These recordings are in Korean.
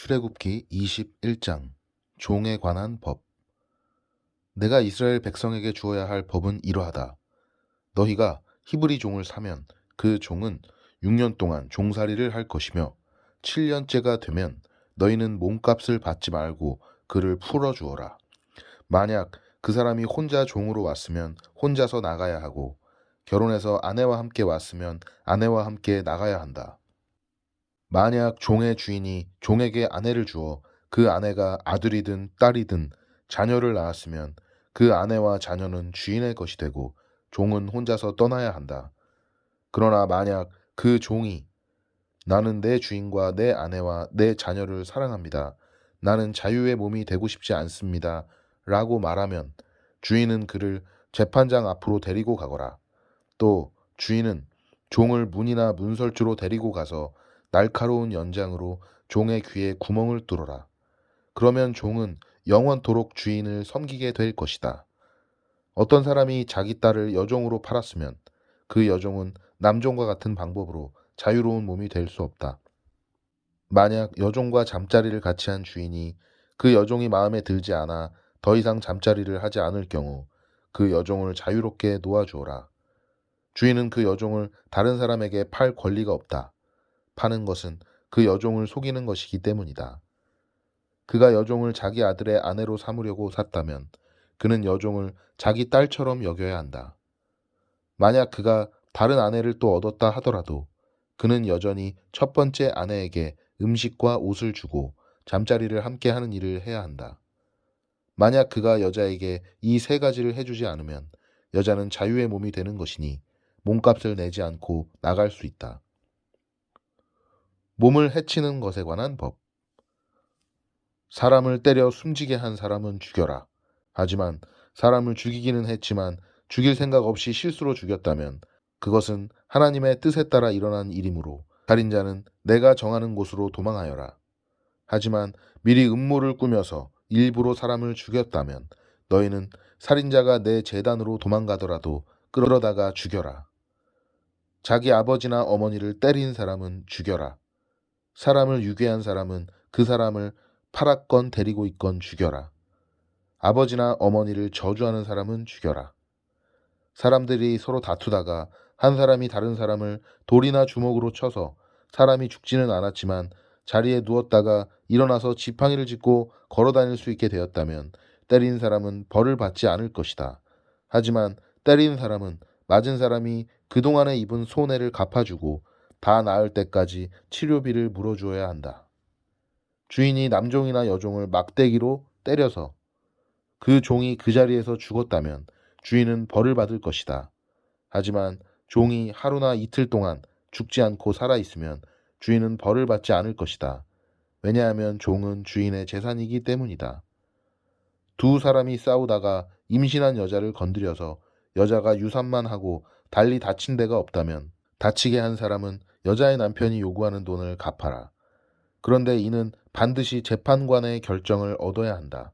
출애굽기 21장 종에 관한 법. 내가 이스라엘 백성에게 주어야 할 법은 이러하다. 너희가 히브리 종을 사면 그 종은 6년 동안 종살이를 할 것이며 7년째가 되면 너희는 몸값을 받지 말고 그를 풀어주어라. 만약 그 사람이 혼자 종으로 왔으면 혼자서 나가야 하고 결혼해서 아내와 함께 왔으면 아내와 함께 나가야 한다. 만약 종의 주인이 종에게 아내를 주어 그 아내가 아들이든 딸이든 자녀를 낳았으면 그 아내와 자녀는 주인의 것이 되고 종은 혼자서 떠나야 한다. 그러나 만약 그 종이 나는 내 주인과 내 아내와 내 자녀를 사랑합니다. 나는 자유의 몸이 되고 싶지 않습니다. 라고 말하면 주인은 그를 재판장 앞으로 데리고 가거라. 또 주인은 종을 문이나 문설주로 데리고 가서 날카로운 연장으로 종의 귀에 구멍을 뚫어라. 그러면 종은 영원토록 주인을 섬기게 될 것이다. 어떤 사람이 자기 딸을 여종으로 팔았으면 그 여종은 남종과 같은 방법으로 자유로운 몸이 될 수 없다. 만약 여종과 잠자리를 같이 한 주인이 그 여종이 마음에 들지 않아 더 이상 잠자리를 하지 않을 경우 그 여종을 자유롭게 놓아주어라. 주인은 그 여종을 다른 사람에게 팔 권리가 없다. 파는 것은 그 여종을 속이는 것이기 때문이다. 그가 여종을 자기 아들의 아내로 삼으려고 샀다면 그는 여종을 자기 딸처럼 여겨야 한다. 만약 그가 다른 아내를 또 얻었다 하더라도 그는 여전히 첫 번째 아내에게 음식과 옷을 주고 잠자리를 함께 하는 일을 해야 한다. 만약 그가 여자에게 이 세 가지를 해주지 않으면 여자는 자유의 몸이 되는 것이니 몸값을 내지 않고 나갈 수 있다. 몸을 해치는 것에 관한 법. 사람을 때려 숨지게 한 사람은 죽여라. 하지만 사람을 죽이기는 했지만 죽일 생각 없이 실수로 죽였다면 그것은 하나님의 뜻에 따라 일어난 일이므로 살인자는 내가 정하는 곳으로 도망하여라. 하지만 미리 음모를 꾸며서 일부러 사람을 죽였다면 너희는 살인자가 내 재단으로 도망가더라도 끌어다가 죽여라. 자기 아버지나 어머니를 때린 사람은 죽여라. 사람을 유괴한 사람은 그 사람을 팔았건 데리고 있건 죽여라. 아버지나 어머니를 저주하는 사람은 죽여라. 사람들이 서로 다투다가 한 사람이 다른 사람을 돌이나 주먹으로 쳐서 사람이 죽지는 않았지만 자리에 누웠다가 일어나서 지팡이를 짚고 걸어다닐 수 있게 되었다면 때린 사람은 벌을 받지 않을 것이다. 하지만 때린 사람은 맞은 사람이 그동안에 입은 손해를 갚아주고 다 나을 때까지 치료비를 물어주어야 한다. 주인이 남종이나 여종을 막대기로 때려서 그 종이 그 자리에서 죽었다면 주인은 벌을 받을 것이다. 하지만 종이 하루나 이틀 동안 죽지 않고 살아있으면 주인은 벌을 받지 않을 것이다. 왜냐하면 종은 주인의 재산이기 때문이다. 두 사람이 싸우다가 임신한 여자를 건드려서 여자가 유산만 하고 달리 다친 데가 없다면 다치게 한 사람은 여자의 남편이 요구하는 돈을 갚아라. 그런데 이는 반드시 재판관의 결정을 얻어야 한다.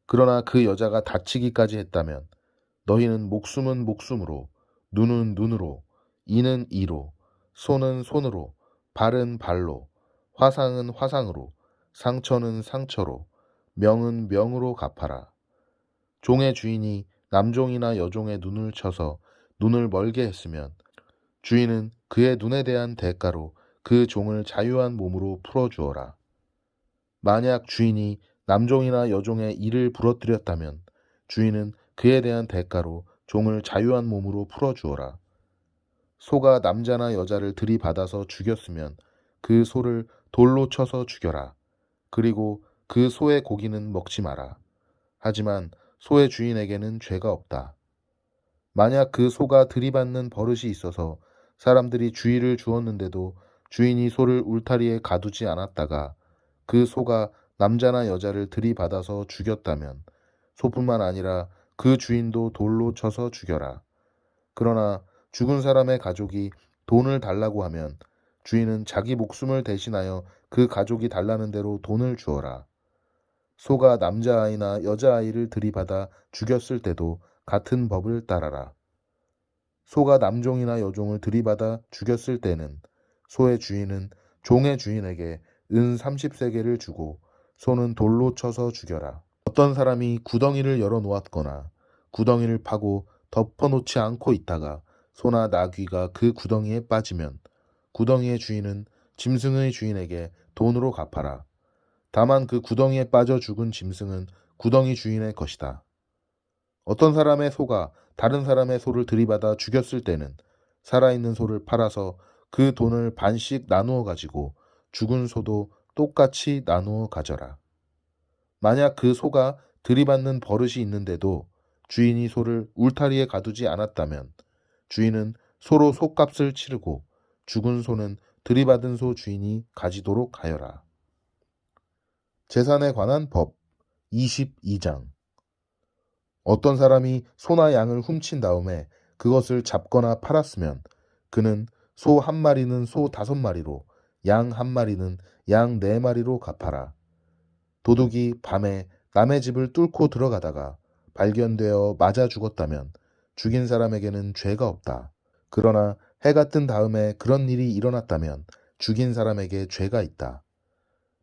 그러나 그 여자가 다치기까지 했다면 너희는 목숨은 목숨으로, 눈은 눈으로, 이는 이로, 손은 손으로, 발은 발로, 화상은 화상으로, 상처는 상처로, 명은 명으로 갚아라. 종의 주인이 남종이나 여종의 눈을 쳐서 눈을 멀게 했으면 주인은 그의 눈에 대한 대가로 그 종을 자유한 몸으로 풀어주어라. 만약 주인이 남종이나 여종의 이를 부러뜨렸다면 주인은 그에 대한 대가로 종을 자유한 몸으로 풀어주어라. 소가 남자나 여자를 들이받아서 죽였으면 그 소를 돌로 쳐서 죽여라. 그리고 그 소의 고기는 먹지 마라. 하지만 소의 주인에게는 죄가 없다. 만약 그 소가 들이받는 버릇이 있어서 사람들이 주의를 주었는데도 주인이 소를 울타리에 가두지 않았다가 그 소가 남자나 여자를 들이받아서 죽였다면 소뿐만 아니라 그 주인도 돌로 쳐서 죽여라. 그러나 죽은 사람의 가족이 돈을 달라고 하면 주인은 자기 목숨을 대신하여 그 가족이 달라는 대로 돈을 주어라. 소가 남자아이나 여자아이를 들이받아 죽였을 때도 같은 법을 따라라. 소가 남종이나 여종을 들이받아 죽였을 때는 소의 주인은 종의 주인에게 은 30세겔을 주고 소는 돌로 쳐서 죽여라. 어떤 사람이 구덩이를 열어 놓았거나 구덩이를 파고 덮어놓지 않고 있다가 소나 나귀가 그 구덩이에 빠지면 구덩이의 주인은 짐승의 주인에게 돈으로 갚아라. 다만 그 구덩이에 빠져 죽은 짐승은 구덩이 주인의 것이다. 어떤 사람의 소가 다른 사람의 소를 들이받아 죽였을 때는 살아있는 소를 팔아서 그 돈을 반씩 나누어 가지고 죽은 소도 똑같이 나누어 가져라. 만약 그 소가 들이받는 버릇이 있는데도 주인이 소를 울타리에 가두지 않았다면 주인은 소로 소값을 치르고 죽은 소는 들이받은 소 주인이 가지도록 하여라. 재산에 관한 법 22장. 어떤 사람이 소나 양을 훔친 다음에 그것을 잡거나 팔았으면 그는 소 한 마리는 소 5마리로 양 한 마리는 양 4마리로 갚아라. 도둑이 밤에 남의 집을 뚫고 들어가다가 발견되어 맞아 죽었다면 죽인 사람에게는 죄가 없다. 그러나 해가 뜬 다음에 그런 일이 일어났다면 죽인 사람에게 죄가 있다.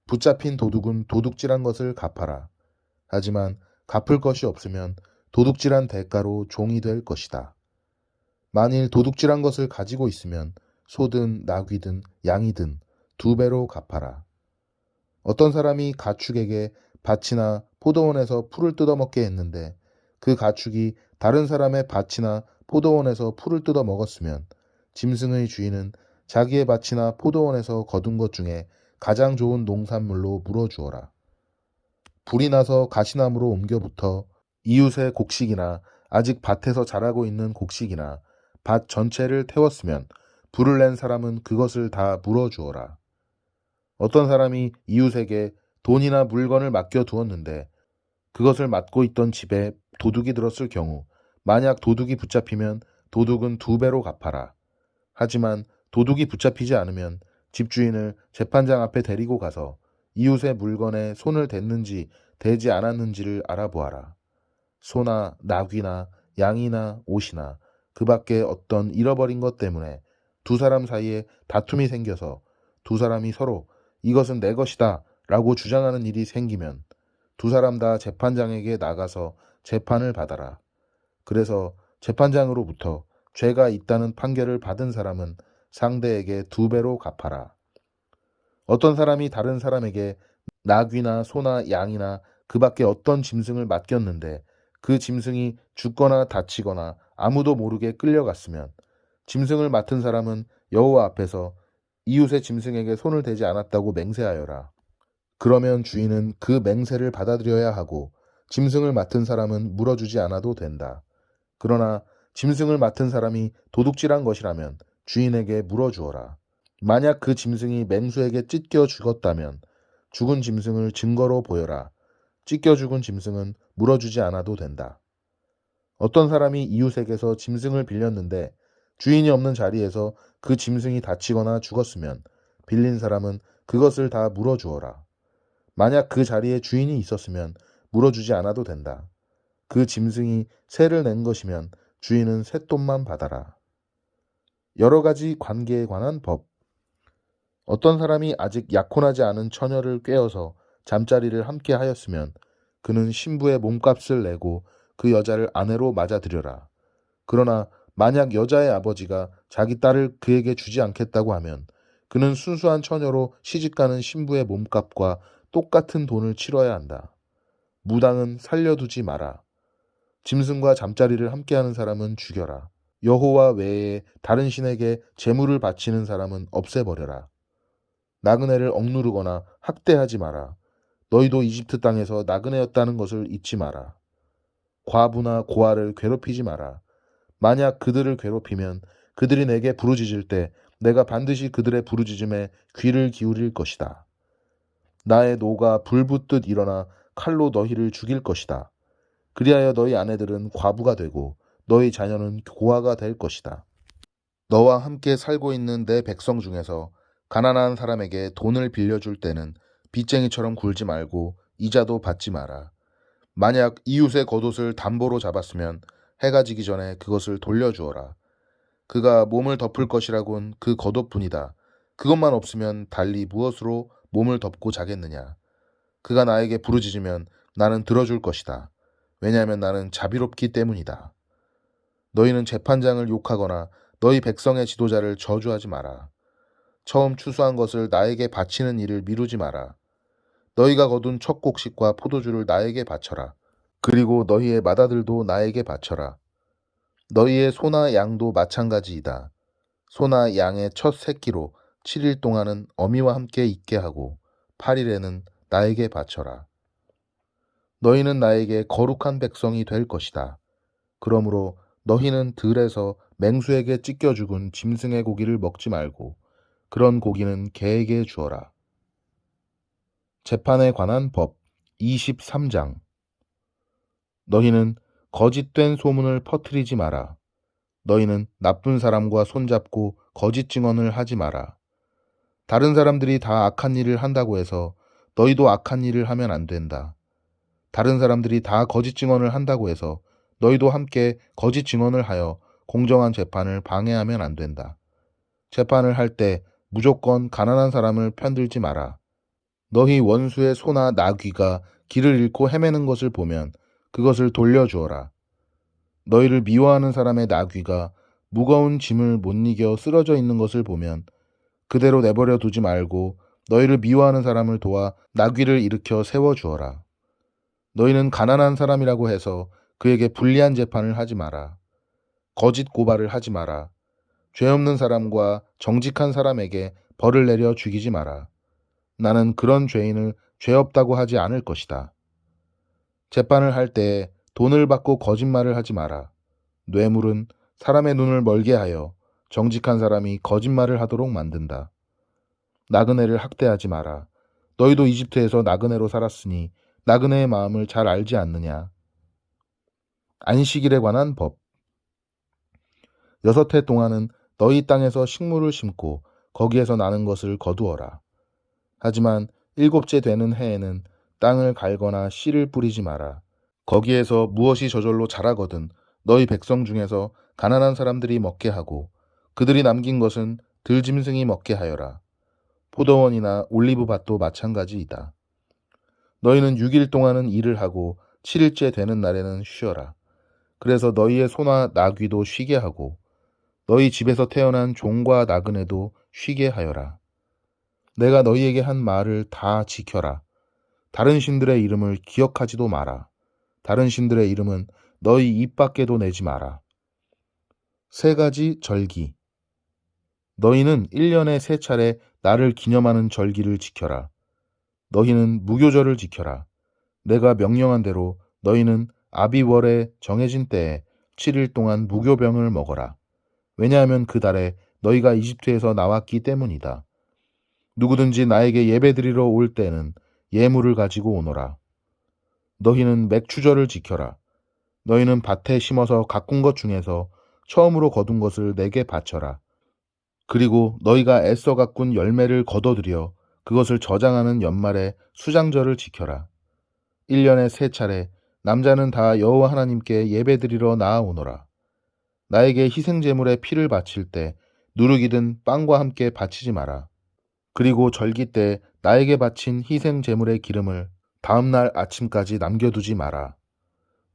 붙잡힌 도둑은 도둑질한 것을 갚아라. 하지만 갚을 것이 없으면 도둑질한 대가로 종이 될 것이다. 만일 도둑질한 것을 가지고 있으면 소든 나귀든 양이든 2배로 갚아라. 어떤 사람이 가축에게 밭이나 포도원에서 풀을 뜯어먹게 했는데 그 가축이 다른 사람의 밭이나 포도원에서 풀을 뜯어 먹었으면 짐승의 주인은 자기의 밭이나 포도원에서 거둔 것 중에 가장 좋은 농산물로 물어주어라. 불이 나서 가시나무로 옮겨붙어 이웃의 곡식이나 아직 밭에서 자라고 있는 곡식이나 밭 전체를 태웠으면 불을 낸 사람은 그것을 다 물어주어라. 어떤 사람이 이웃에게 돈이나 물건을 맡겨 두었는데 그것을 맡고 있던 집에 도둑이 들었을 경우 만약 도둑이 붙잡히면 도둑은 2배로 갚아라. 하지만 도둑이 붙잡히지 않으면 집주인을 재판장 앞에 데리고 가서 이웃의 물건에 손을 댔는지 대지 않았는지를 알아보아라. 소나 나귀나 양이나 옷이나 그 밖에 어떤 잃어버린 것 때문에 2사람 사이에 다툼이 생겨서 2사람이 서로 이것은 내 것이다 라고 주장하는 일이 생기면 2사람 다 재판장에게 나가서 재판을 받아라. 그래서 재판장으로부터 죄가 있다는 판결을 받은 사람은 상대에게 2배로 갚아라. 어떤 사람이 다른 사람에게 나귀나 소나 양이나 그 밖에 어떤 짐승을 맡겼는데 그 짐승이 죽거나 다치거나 아무도 모르게 끌려갔으면 짐승을 맡은 사람은 여호와 앞에서 이웃의 짐승에게 손을 대지 않았다고 맹세하여라. 그러면 주인은 그 맹세를 받아들여야 하고 짐승을 맡은 사람은 물어주지 않아도 된다. 그러나 짐승을 맡은 사람이 도둑질한 것이라면 주인에게 물어주어라. 만약 그 짐승이 맹수에게 찢겨 죽었다면 죽은 짐승을 증거로 보여라. 찢겨 죽은 짐승은 물어주지 않아도 된다. 어떤 사람이 이웃에게서 짐승을 빌렸는데 주인이 없는 자리에서 그 짐승이 다치거나 죽었으면 빌린 사람은 그것을 다 물어주어라. 만약 그 자리에 주인이 있었으면 물어주지 않아도 된다. 그 짐승이 세를 낸 것이면 주인은 쇳돈만 받아라. 여러 가지 관계에 관한 법. 어떤 사람이 아직 약혼하지 않은 처녀를 꾀어서 잠자리를 함께 하였으면 그는 신부의 몸값을 내고 그 여자를 아내로 맞아들여라. 그러나 만약 여자의 아버지가 자기 딸을 그에게 주지 않겠다고 하면 그는 순수한 처녀로 시집가는 신부의 몸값과 똑같은 돈을 치러야 한다. 무당은 살려두지 마라. 짐승과 잠자리를 함께하는 사람은 죽여라. 여호와 외에 다른 신에게 제물을 바치는 사람은 없애버려라. 나그네를 억누르거나 학대하지 마라. 너희도 이집트 땅에서 나그네였다는 것을 잊지 마라. 과부나 고아를 괴롭히지 마라. 만약 그들을 괴롭히면 그들이 내게 부르짖을 때 내가 반드시 그들의 부르짖음에 귀를 기울일 것이다. 나의 노가 불붙듯 일어나 칼로 너희를 죽일 것이다. 그리하여 너희 아내들은 과부가 되고 너희 자녀는 고아가 될 것이다. 너와 함께 살고 있는 내 백성 중에서 가난한 사람에게 돈을 빌려줄 때는 빚쟁이처럼 굴지 말고 이자도 받지 마라. 만약 이웃의 겉옷을 담보로 잡았으면 해가 지기 전에 그것을 돌려주어라. 그가 몸을 덮을 것이라곤 그 겉옷뿐이다. 그것만 없으면 달리 무엇으로 몸을 덮고 자겠느냐? 그가 나에게 부르짖으면 나는 들어줄 것이다. 왜냐하면 나는 자비롭기 때문이다. 너희는 재판장을 욕하거나 너희 백성의 지도자를 저주하지 마라. 처음 추수한 것을 나에게 바치는 일을 미루지 마라. 너희가 거둔 첫 곡식과 포도주를 나에게 바쳐라. 그리고 너희의 맏아들도 나에게 바쳐라. 너희의 소나 양도 마찬가지이다. 소나 양의 첫 새끼로 7일 동안은 어미와 함께 있게 하고 8일에는 나에게 바쳐라. 너희는 나에게 거룩한 백성이 될 것이다. 그러므로 너희는 들에서 맹수에게 찢겨 죽은 짐승의 고기를 먹지 말고 그런 고기는 개에게 주어라. 재판에 관한 법 23장. 너희는 거짓된 소문을 퍼뜨리지 마라. 너희는 나쁜 사람과 손잡고 거짓 증언을 하지 마라. 다른 사람들이 다 악한 일을 한다고 해서 너희도 악한 일을 하면 안 된다. 다른 사람들이 다 거짓 증언을 한다고 해서 너희도 함께 거짓 증언을 하여 공정한 재판을 방해하면 안 된다. 재판을 할 때 무조건 가난한 사람을 편들지 마라. 너희 원수의 소나 나귀가 길을 잃고 헤매는 것을 보면 그것을 돌려주어라. 너희를 미워하는 사람의 나귀가 무거운 짐을 못 이겨 쓰러져 있는 것을 보면 그대로 내버려 두지 말고 너희를 미워하는 사람을 도와 나귀를 일으켜 세워주어라. 너희는 가난한 사람이라고 해서 그에게 불리한 재판을 하지 마라. 거짓 고발을 하지 마라. 죄 없는 사람과 정직한 사람에게 벌을 내려 죽이지 마라. 나는 그런 죄인을 죄 없다고 하지 않을 것이다. 재판을 할 때 돈을 받고 거짓말을 하지 마라. 뇌물은 사람의 눈을 멀게 하여 정직한 사람이 거짓말을 하도록 만든다. 나그네를 학대하지 마라. 너희도 이집트에서 나그네로 살았으니 나그네의 마음을 잘 알지 않느냐. 안식일에 관한 법 6해 동안은 너희 땅에서 식물을 심고 거기에서 나는 것을 거두어라. 하지만 7째 되는 해에는 땅을 갈거나 씨를 뿌리지 마라. 거기에서 무엇이 저절로 자라거든 너희 백성 중에서 가난한 사람들이 먹게 하고 그들이 남긴 것은 들짐승이 먹게 하여라. 포도원이나 올리브밭도 마찬가지이다. 너희는 6일 동안은 일을 하고 7일째 되는 날에는 쉬어라. 그래서 너희의 소나 나귀도 쉬게 하고 너희 집에서 태어난 종과 나그네도 쉬게 하여라. 내가 너희에게 한 말을 다 지켜라. 다른 신들의 이름을 기억하지도 마라. 다른 신들의 이름은 너희 입 밖에도 내지 마라. 3가지 절기. 너희는 1년에 3차례 나를 기념하는 절기를 지켜라. 너희는 무교절을 지켜라. 내가 명령한 대로 너희는 아비월에 정해진 때에 7일 동안 무교병을 먹어라. 왜냐하면 그 달에 너희가 이집트에서 나왔기 때문이다. 누구든지 나에게 예배드리러 올 때는 예물을 가지고 오너라. 너희는 맥추절을 지켜라. 너희는 밭에 심어서 가꾼 것 중에서 처음으로 거둔 것을 내게 바쳐라. 그리고 너희가 애써 가꾼 열매를 거둬들여 그것을 저장하는 연말에 수장절을 지켜라. 1년에 3차례 남자는 다 여호와 하나님께 예배드리러 나아오너라. 나에게 희생제물의 피를 바칠 때 누룩이든 빵과 함께 바치지 마라. 그리고 절기 때 나에게 바친 희생제물의 기름을 다음날 아침까지 남겨두지 마라.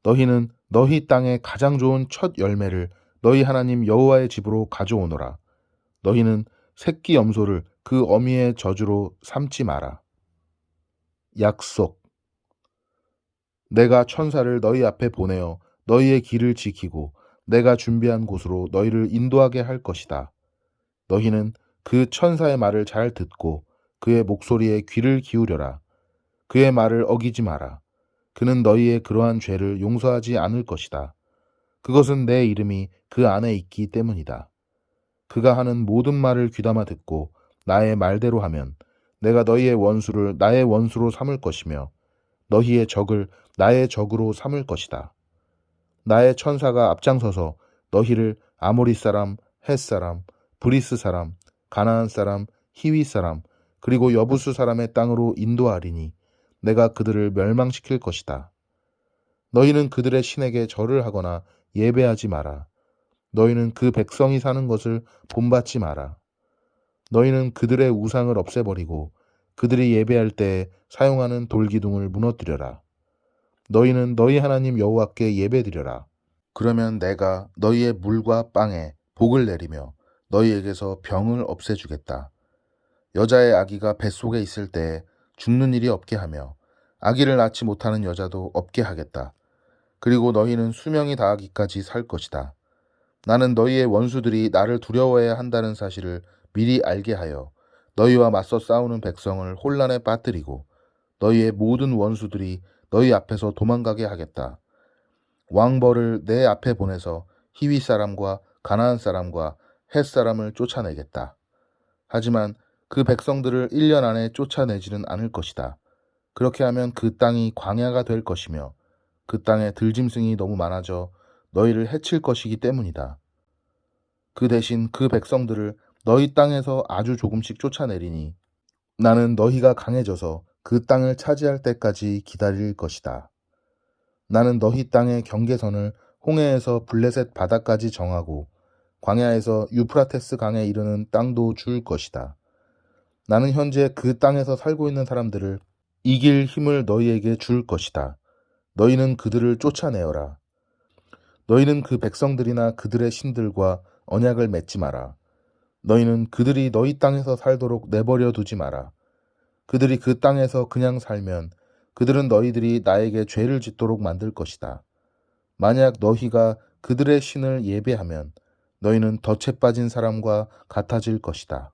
너희는 너희 땅의 가장 좋은 첫 열매를 너희 하나님 여호와의 집으로 가져오너라. 너희는 새끼 염소를 그 어미의 저주로 삼지 마라. 약속. 내가 천사를 너희 앞에 보내어 너희의 길을 지키고 내가 준비한 곳으로 너희를 인도하게 할 것이다. 너희는 그 천사의 말을 잘 듣고 그의 목소리에 귀를 기울여라. 그의 말을 어기지 마라. 그는 너희의 그러한 죄를 용서하지 않을 것이다. 그것은 내 이름이 그 안에 있기 때문이다. 그가 하는 모든 말을 귀담아 듣고 나의 말대로 하면 내가 너희의 원수를 나의 원수로 삼을 것이며 너희의 적을 나의 적으로 삼을 것이다. 나의 천사가 앞장서서 너희를 아모리 사람, 헷 사람, 브리스 사람, 가나안 사람, 히위 사람, 그리고 여부수 사람의 땅으로 인도하리니 내가 그들을 멸망시킬 것이다. 너희는 그들의 신에게 절을 하거나 예배하지 마라. 너희는 그 백성이 사는 것을 본받지 마라. 너희는 그들의 우상을 없애버리고 그들이 예배할 때 사용하는 돌기둥을 무너뜨려라. 너희는 너희 하나님 여호와께 예배드려라. 그러면 내가 너희의 물과 빵에 복을 내리며 너희에게서 병을 없애주겠다. 여자의 아기가 뱃속에 있을 때 죽는 일이 없게 하며 아기를 낳지 못하는 여자도 없게 하겠다. 그리고 너희는 수명이 다하기까지 살 것이다. 나는 너희의 원수들이 나를 두려워해야 한다는 사실을 미리 알게 하여 너희와 맞서 싸우는 백성을 혼란에 빠뜨리고 너희의 모든 원수들이 너희 앞에서 도망가게 하겠다. 왕벌을 내 앞에 보내서 히위 사람과 가나안 사람과 헷 사람을 쫓아내겠다. 하지만 그 백성들을 1년 안에 쫓아내지는 않을 것이다. 그렇게 하면 그 땅이 광야가 될 것이며 그 땅에 들짐승이 너무 많아져 너희를 해칠 것이기 때문이다. 그 대신 그 백성들을 너희 땅에서 아주 조금씩 쫓아내리니 나는 너희가 강해져서 그 땅을 차지할 때까지 기다릴 것이다. 나는 너희 땅의 경계선을 홍해에서 블레셋 바다까지 정하고 광야에서 유프라테스 강에 이르는 땅도 줄 것이다. 나는 현재 그 땅에서 살고 있는 사람들을 이길 힘을 너희에게 줄 것이다. 너희는 그들을 쫓아내어라. 너희는 그 백성들이나 그들의 신들과 언약을 맺지 마라. 너희는 그들이 너희 땅에서 살도록 내버려 두지 마라. 그들이 그 땅에서 그냥 살면 그들은 너희들이 나에게 죄를 짓도록 만들 것이다. 만약 너희가 그들의 신을 예배하면 너희는 덫에 빠진 사람과 같아질 것이다.